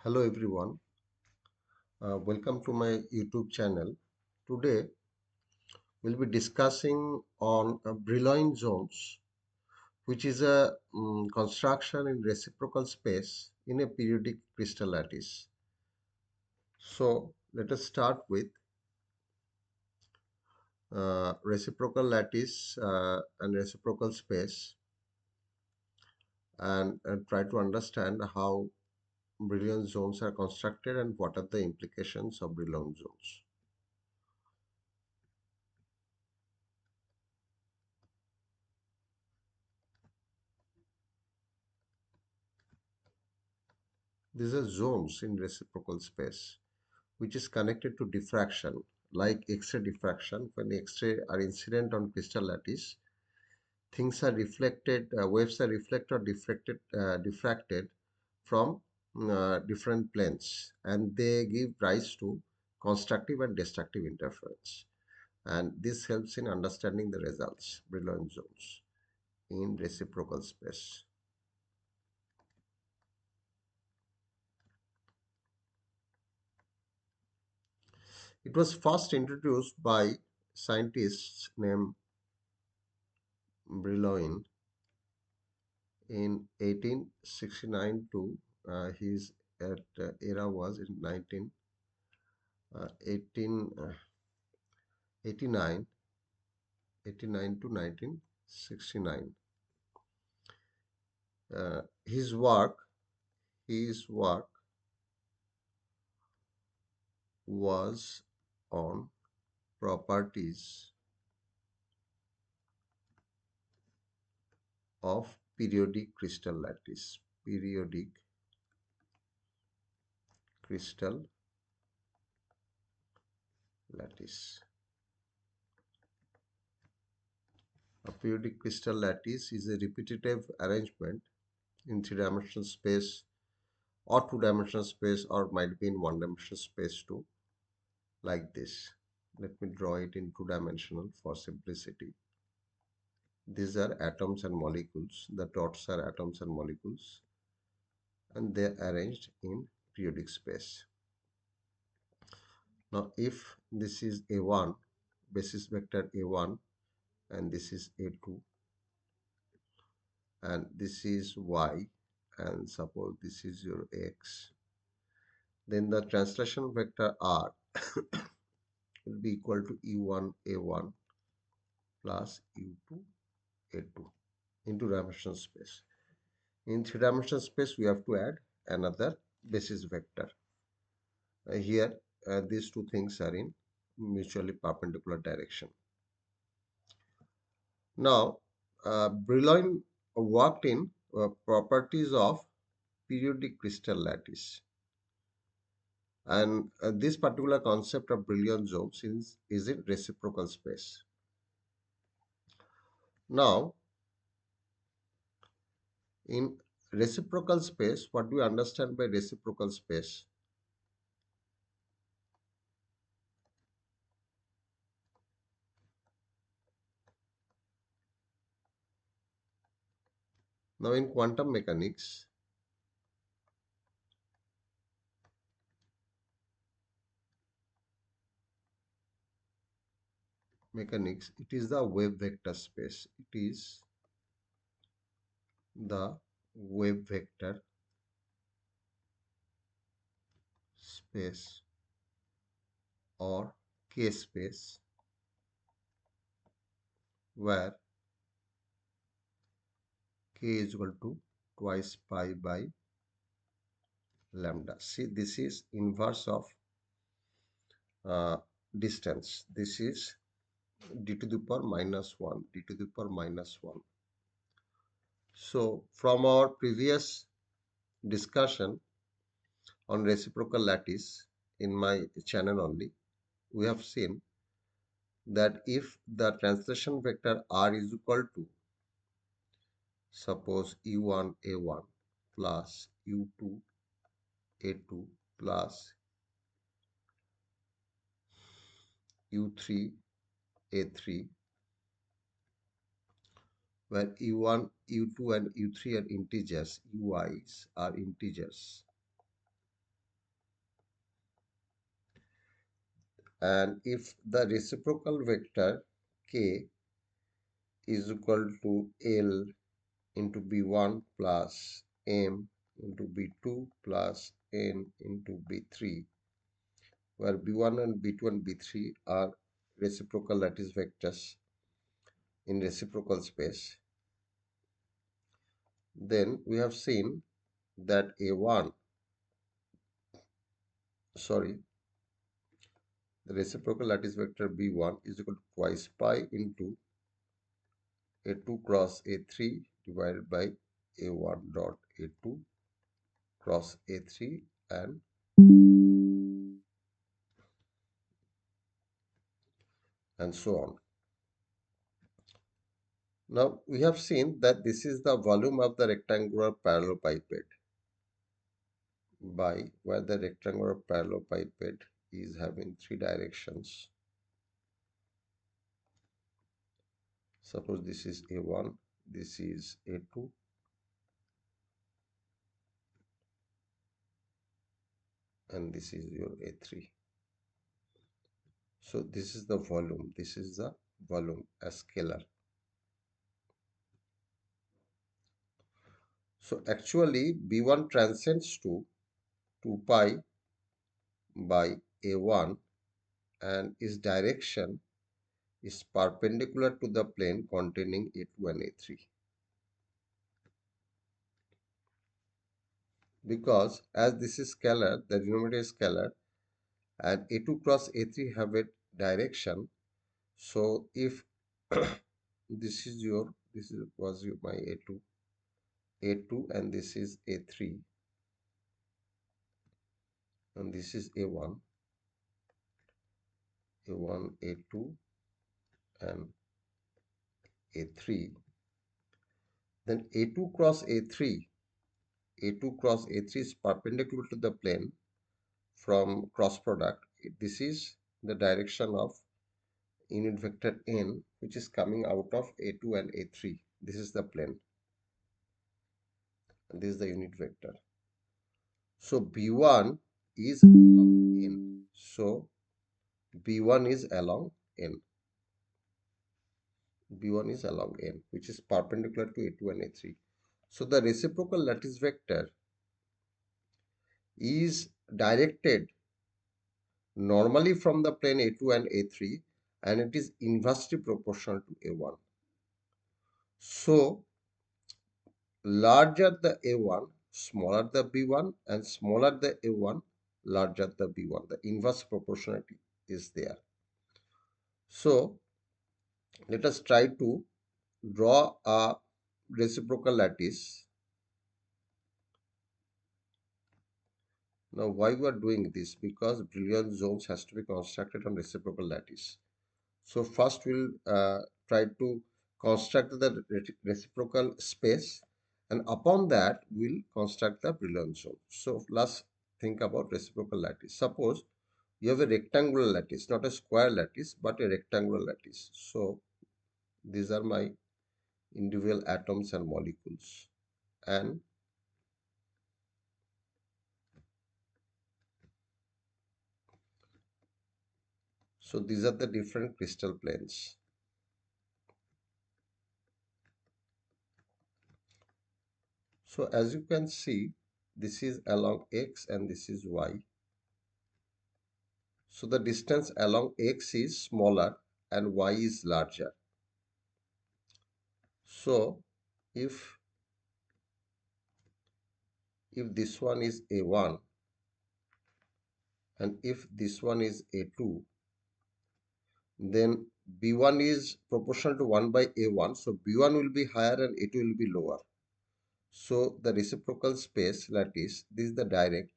Hello everyone, welcome to my YouTube channel. Today we'll be discussing on Brillouin zones, which is a construction in reciprocal space in a periodic crystal lattice. So let us start with reciprocal lattice and reciprocal space and try to understand how Brillouin zones are constructed and what are the implications of Brillouin zones. These are zones in reciprocal space which is connected to diffraction, like X-ray diffraction. When X-ray are incident on crystal lattice, things are reflected, waves are reflected or diffracted from different planes, and they give rise to constructive and destructive interference. And this helps in understanding the results, Brillouin zones, in reciprocal space. It was first introduced by scientists named Brillouin in 1869 to his era was in 1889 to 1969. uh, his work his work was on properties of periodic crystal lattice. A periodic crystal lattice is a repetitive arrangement in three-dimensional space or two-dimensional space, or might be in one-dimensional space too, like this. Let me draw it in two-dimensional for simplicity. These are atoms and molecules. The dots are atoms and molecules, and they are arranged in periodic space. Now, if this is A1, basis vector A1, and this is A2, and this is Y, and suppose this is your X, then the translation vector R will be equal to U1 A1 plus U2 A2 into dimensional space. In three-dimensional space, we have to add another basis vector. Here, these two things are in mutually perpendicular direction. Now, Brillouin worked in properties of periodic crystal lattice. And this particular concept of Brillouin zones is in reciprocal space. Now, in reciprocal space, what do we understand by reciprocal space? Now, in quantum mechanics, it is the wave vector space. It is the wave vector space or K space, where K is equal to twice pi by lambda. See, this is inverse of uh, distance. This is d to the power minus 1, d to the power minus 1. So, from our previous discussion on reciprocal lattice in my channel only, we have seen that if the translation vector R is equal to, suppose U1 A1 plus U2 A2 plus U3 A3, where U1, U2 and U3 are integers, Ui's are integers. And if the reciprocal vector k is equal to L into B1 plus M into B2 plus N into B3, where B1 and B2 and B3 are reciprocal lattice vectors in reciprocal space, then we have seen that A1, sorry, the reciprocal lattice vector B1 is equal to twice pi into A2 cross A3 divided by A1 dot A2 cross A3 and so on. Now we have seen that this is the volume of the rectangular parallelepiped by where the rectangular parallelepiped is having three directions. Suppose this is A1, this is A2, and this is your A3. So this is the volume. This is the volume, a scalar. So actually B1 transcends to 2 pi by A1 and its direction is perpendicular to the plane containing A2 and A3. Because as this is scalar, the denominator is scalar, and A2 cross A3 have a direction. So if was my A2, and this is A3, and this is A1, A2, and A3. Then A2 cross A3 is perpendicular to the plane from cross product. This is the direction of unit vector n, which is coming out of A2 and A3. This is the plane, and this is the unit vector. So B1 is along n. So B1 is along n. B1 is along n, which is perpendicular to A2 and A3. So the reciprocal lattice vector is directed normally from the plane A2 and A3, and it is inversely proportional to A1. So larger the A1, smaller the B1, and smaller the A1, larger the B1. The inverse proportionality is there. So let us try to draw a reciprocal lattice. Now why we are doing this? Because Brillouin zones has to be constructed on reciprocal lattice. So first we'll try to construct the reciprocal space, and upon that we'll construct the Brillouin zone. So let's think about reciprocal lattice. Suppose you have a rectangular lattice, not a square lattice, but a rectangular lattice. So these are my individual atoms and molecules, and so these are the different crystal planes. So as you can see, this is along x and this is y. So the distance along x is smaller and y is larger. So if this one is A1 and if this one is A2, then B1 is proportional to 1 by A1. So B1 will be higher and A2 will be lower. So the reciprocal space lattice, this is the direct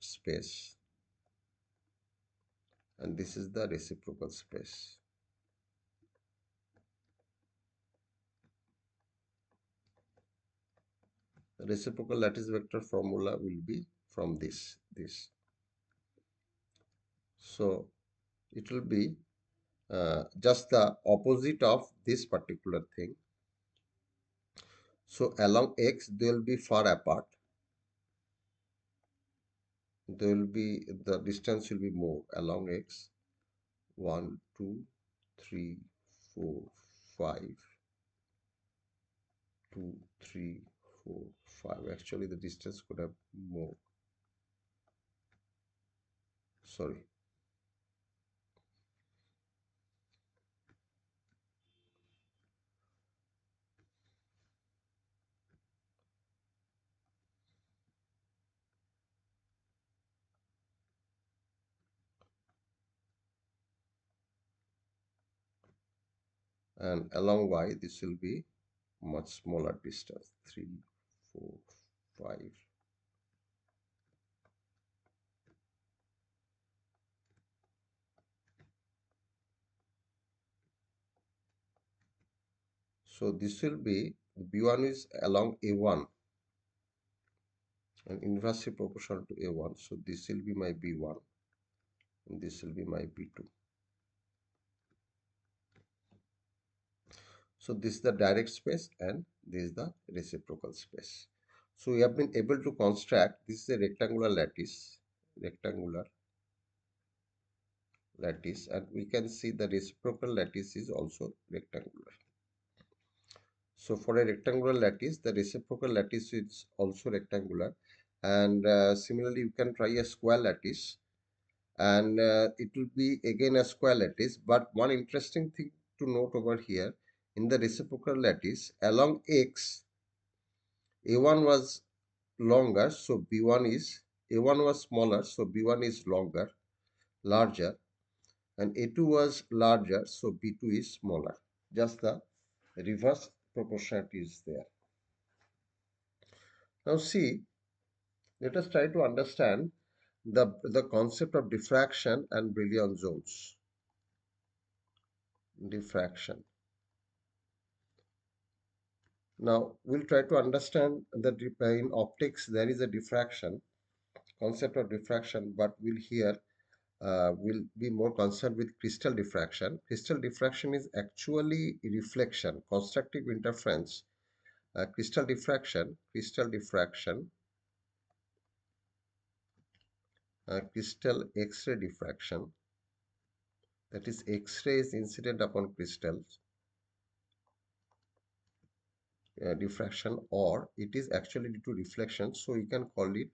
space, and this is the reciprocal space. The reciprocal lattice vector formula will be from this. So it will be just the opposite of this particular thing. So along x they will be far apart, there will be the distance will be more along x. 1, 2, 3, 4, 5, 2, 3, 4, 5. Actually, the distance could have more. Sorry. And along y, this will be much smaller distance. 3, 4, 5. So this will be B1 is along A1 and inversely proportional to A1. So this will be my B1 and this will be my B2. So this is the direct space and this is the reciprocal space. So we have been able to construct, this is a rectangular lattice, and we can see the reciprocal lattice is also rectangular. So for a rectangular lattice, the reciprocal lattice is also rectangular, and similarly you can try a square lattice, and it will be again a square lattice. But one interesting thing to note over here, in the reciprocal lattice along x, a1 was longer, so b1 is, a1 was smaller, so b1 is larger, and a2 was larger, so b2 is smaller. Just the reverse proportionality is there. Now see, let us try to understand the concept of diffraction and Brillouin zones. Diffraction. Now we'll try to understand that in optics there is a diffraction, concept of diffraction, but we'll be more concerned with crystal diffraction. Crystal diffraction is actually reflection, constructive interference. Crystal X-ray diffraction. That is, X-ray is incident upon crystals. Diffraction, or it is actually due to reflection, so you can call it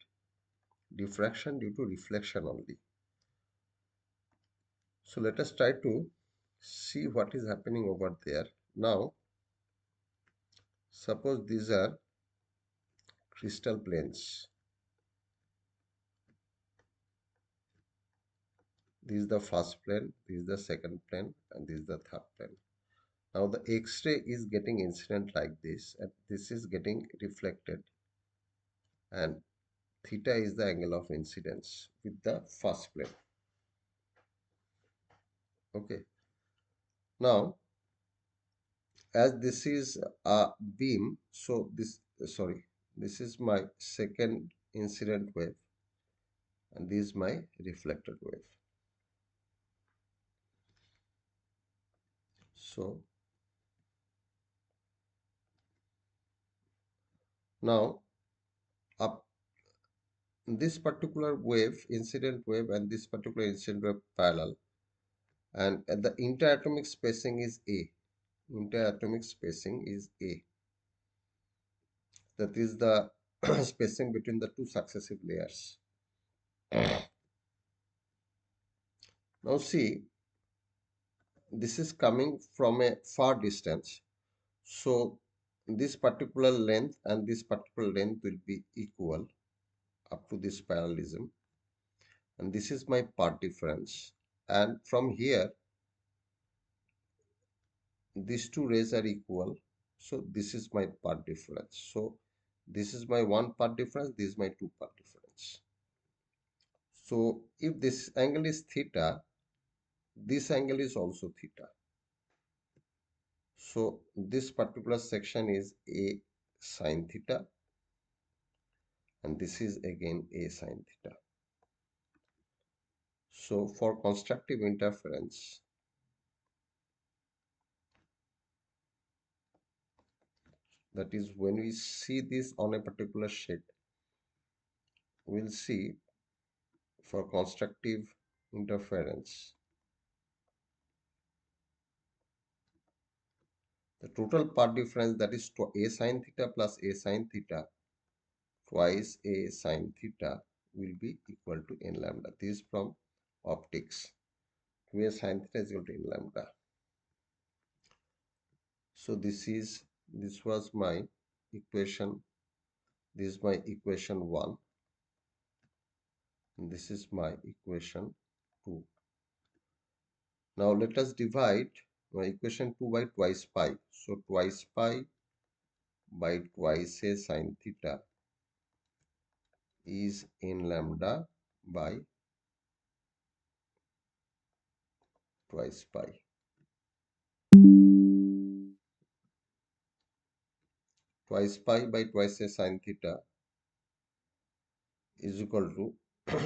diffraction due to reflection only. So let us try to see what is happening over there. Now suppose these are crystal planes. This is the first plane, this is the second plane, and this is the third plane. Now the X-ray is getting incident like this, and this is getting reflected, and theta is the angle of incidence with the first plane. Okay. Now, as this is a beam, so this is my second incident wave, and this is my reflected wave. So now up this particular wave, incident wave, and this particular incident wave parallel, and the interatomic spacing is A. Interatomic spacing is A. That is the spacing between the two successive layers. Now see, this is coming from a far distance. So this particular length and this particular length will be equal up to this parallelism. And this is my path difference. And from here, these two rays are equal. So this is my path difference. So this is my one path difference, this is my two path difference. So if this angle is theta, this angle is also theta. So this particular section is A sine theta, and this is again A sine theta. So for constructive interference, that is when we see this on a particular sheet, we'll see for constructive interference. The total path difference, that is a sine theta plus a sine theta twice a sine theta, will be equal to n lambda. This is from optics. 2a sine theta is equal to n lambda. So this was my equation. This is my equation 1. And this is my equation 2. Now let us divide my equation 2 by twice pi. So twice pi by twice a sine theta is n lambda by twice pi. Twice pi by twice a sine theta is equal to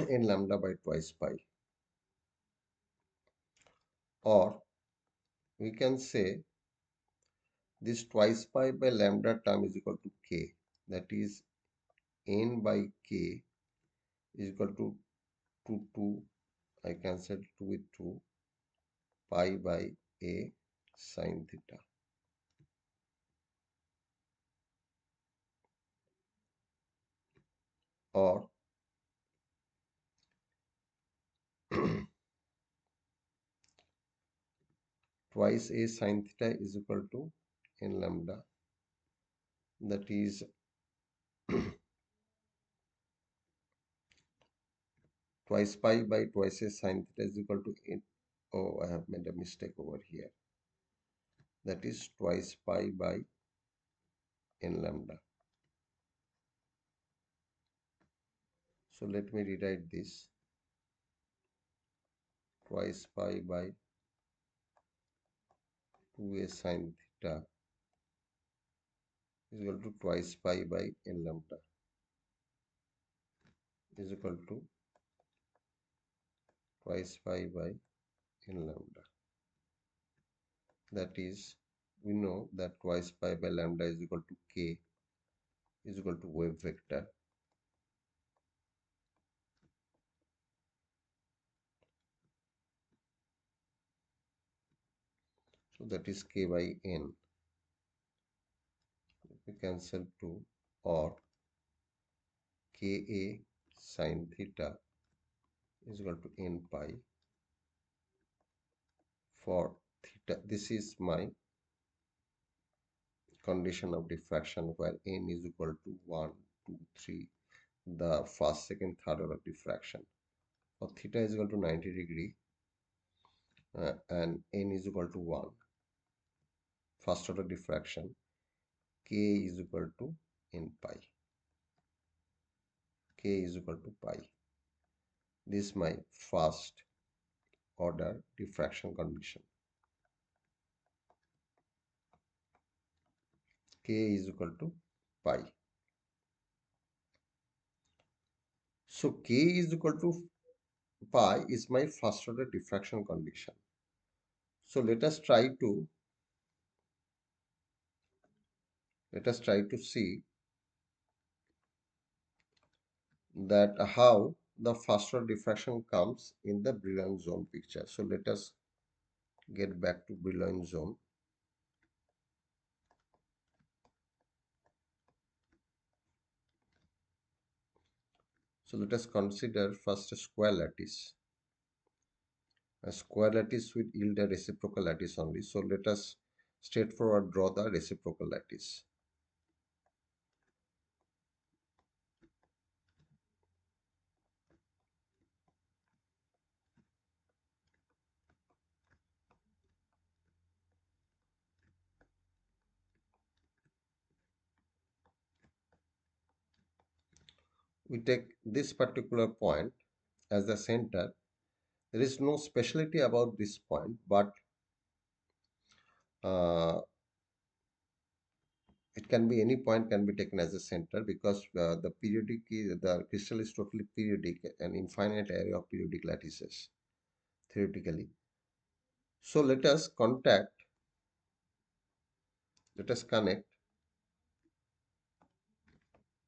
n lambda by twice pi. Or we can say this twice pi by lambda term is equal to k. That is n by k is equal to 2. I cancel 2 with 2. Pi by a sine theta. Or twice a sine theta is equal to n lambda. That is twice pi by twice a sine theta is equal to n. Oh, I have made a mistake over here. That is twice pi by n lambda. So let me rewrite this. Twice pi by 2a sine theta is equal to twice pi by n lambda is equal to twice pi by n lambda. That is, we know that twice pi by lambda is equal to k is equal to wave vector. So that is k by n. We cancel 2, or ka sine theta is equal to n pi for theta. This is my condition of diffraction where n is equal to 1, 2, 3, the first, second, third order diffraction. Or theta is equal to 90 degree and n is equal to 1. First order diffraction, k is equal to n pi. K is equal to pi. This is my first order diffraction condition. K is equal to pi. So k is equal to pi is my first order diffraction condition. So let us try to see that how the first order diffraction comes in the Brillouin zone picture. So let us get back to Brillouin zone. So let us consider first a square lattice. A square lattice will yield a reciprocal lattice only. So let us straightforward draw the reciprocal lattice. We take this particular point as the center. There is no speciality about this point, but uh, it can be any point can be taken as a center because the crystal is totally periodic, an infinite array of periodic lattices theoretically. So let us connect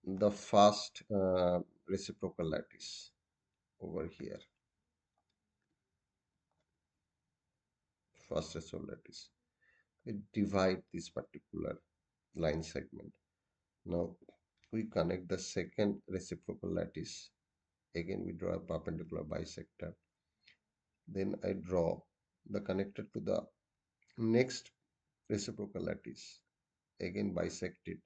the first reciprocal lattice. over here, first reciprocal lattice. We divide this particular line segment. Now we connect the second reciprocal lattice. Again, we draw a perpendicular bisector. Then I draw the connector to the next reciprocal lattice. Again, bisect it,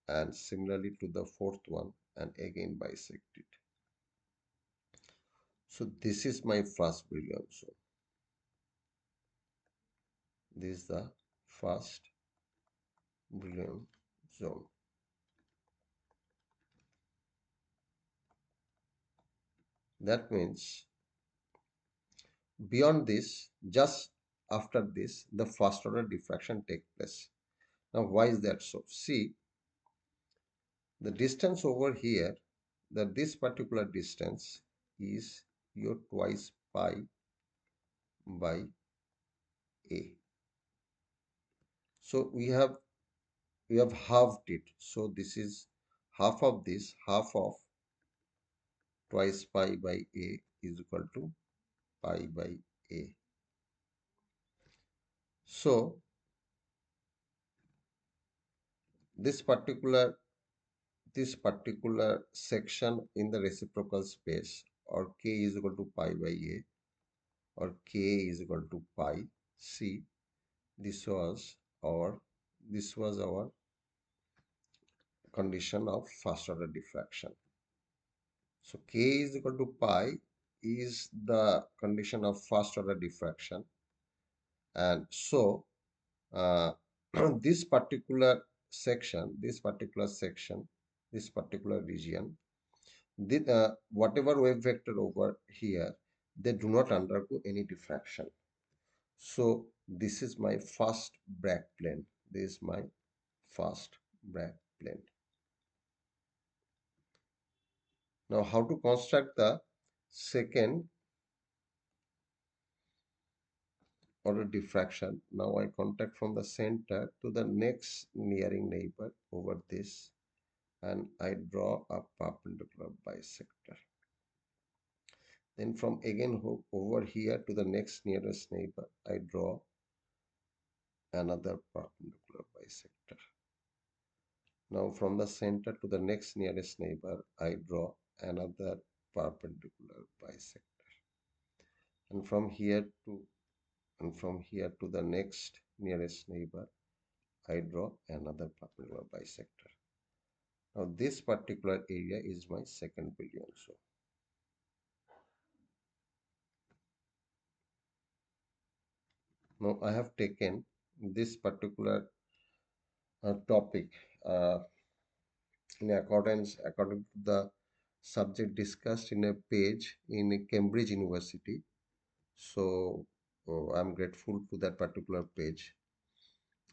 and similarly to the fourth one, and again bisect it. So this is my first Brillouin zone. This is the first Brillouin zone. That means beyond this, just after this, the first order diffraction takes place. Now, why is that so? See, the distance over here, that this particular distance is your twice pi by a. So we have halved it. So this is half of this, half of twice pi by a is equal to pi by a. So this particular this particular section in the reciprocal space, or k is equal to pi by a, or k is equal to pi. See, this was our condition of first order diffraction. So k is equal to pi is the condition of first order diffraction, and so uh, this particular region, whatever wave vector over here, they do not undergo any diffraction. So this is my first Bragg plane. This is my first Bragg plane. Now, how to construct the second order diffraction? Now I contact from the center to the next nearing neighbor over this, and I draw a perpendicular bisector. Then from again over here to the next nearest neighbor, I draw another perpendicular bisector. Now from the center to the next nearest neighbor, I draw another perpendicular bisector. And from here to the next nearest neighbor, I draw another perpendicular bisector. Now this particular area is my second Brillouin zone. Now I have taken this particular topic uh, according to the subject discussed in a page in Cambridge University. So I'm grateful to that particular page.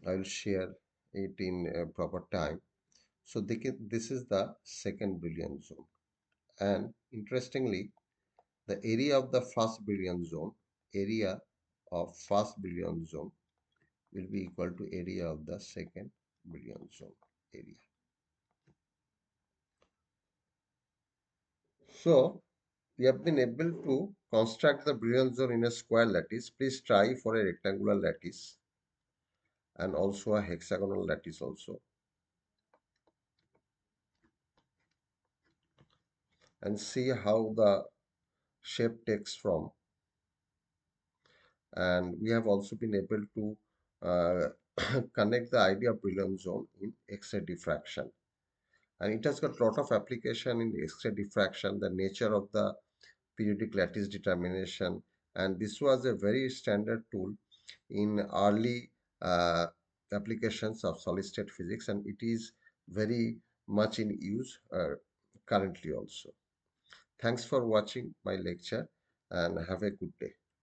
I will share it in a proper time. So this is the second Brillouin zone, and interestingly, the area of the first Brillouin zone, area of first Brillouin zone will be equal to area of the second Brillouin zone area. So we have been able to construct the Brillouin zone in a square lattice. Please try for a rectangular lattice and also a hexagonal lattice also, and see how the shape takes from. And we have also been able to connect the idea of Brillouin zone in X-ray diffraction, and it has got a lot of application in X-ray diffraction, the nature of the periodic lattice determination, and this was a very standard tool in early applications of solid state physics, and it is very much in use currently also. Thanks for watching my lecture, and have a good day.